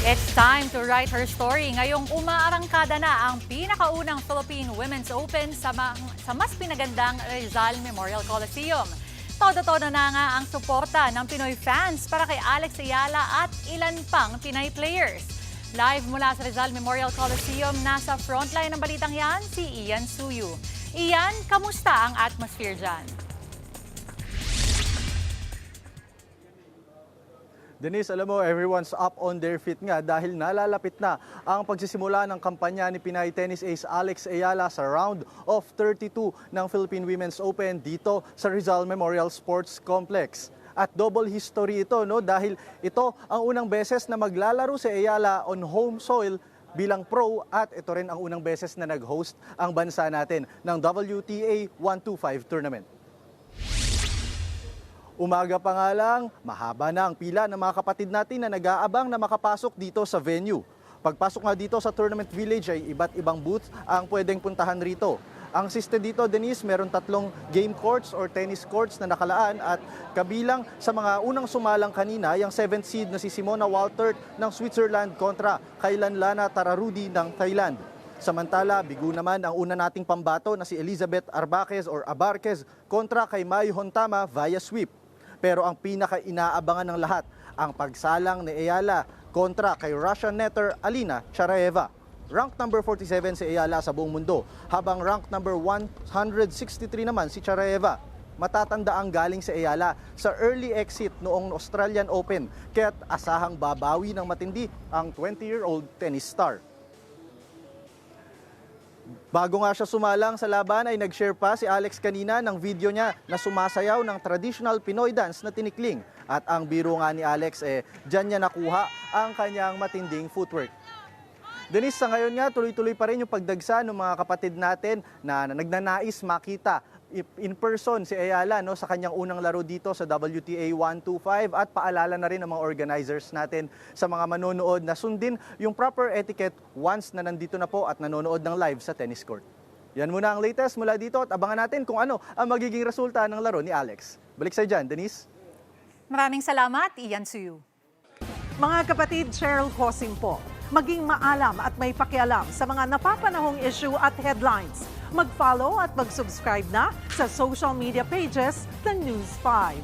It's time to write her story. Ngayong umaarangkada na ang pinakaunang Philippine Women's Open sa mas pinagandang Rizal Memorial Coliseum. Todo-todo na nga ang suporta ng Pinoy fans para kay Alex Ayala at ilan pang Pinay players. Live mula sa Rizal Memorial Coliseum, nasa frontline ng balitang yan, si Ian Suyu. Ian, kamusta ang atmosphere dyan? Denise, alam mo, everyone's up on their feet nga dahil nalalapit na ang pagsisimula ng kampanya ni Pinay tennis ace Alex Ayala sa round of 32 ng Philippine Women's Open dito sa Rizal Memorial Sports Complex. At double history ito, no, dahil ito ang unang beses na maglalaro si Ayala on home soil bilang pro at ito rin ang unang beses na nag-host ang bansa natin ng WTA 125 tournament. Umaga pa nga lang, mahaba na ang pila ng mga kapatid natin na nag-aabang na makapasok dito sa venue. Pagpasok nga dito sa Tournament Village ay iba't ibang booth ang pwedeng puntahan rito. Ang system dito, Denise, meron 3 game courts or tennis courts na nakalaan at kabilang sa mga unang sumalang kanina, yung 7th seed na si Simona Waltert ng Switzerland kontra kay Lanlana Tararudi ng Thailand. Samantala, bigo naman ang una nating pambato na si Elizabeth Abarquez kontra kay Mai Hontama via sweep. Pero ang pinaka-inaabangan ng lahat, ang pagsalang ni Ayala kontra kay Russian netter Alina Charaeva. Rank number 47 si Ayala sa buong mundo, habang rank number 163 naman si Charaeva. Matatanda ang galing si Ayala sa early exit noong Australian Open, kaya't asahang babawi ng matindi ang 20-year-old tennis star. Bago nga siya sumalang sa laban ay nag-share pa si Alex kanina ng video niya na sumasayaw ng traditional Pinoy dance na tinikling. At ang biro nga ni Alex diyan niya nakuha ang kanyang matinding footwork. Denise, sa ngayon nga tuloy-tuloy pa rin yung pagdagsa ng mga kapatid natin na nagnanais makita in person si Ayala, no, sa kanyang unang laro dito sa WTA 125 at paalala na rin ng mga organizers natin sa mga manonood na sundin yung proper etiquette once na nandito na po at nanonood ng live sa tennis court. Yan muna ang latest mula dito at abangan natin kung ano ang magiging resulta ng laro ni Alex. Balik sa'yo dyan, Denise. Maraming salamat, Ian Suyu. Mga kapatid, Cheryl Cosing po. Maging maalam at may pakialam sa mga napapanahong issue at headlines. Mag-follow at mag-subscribe na sa social media pages ng News 5.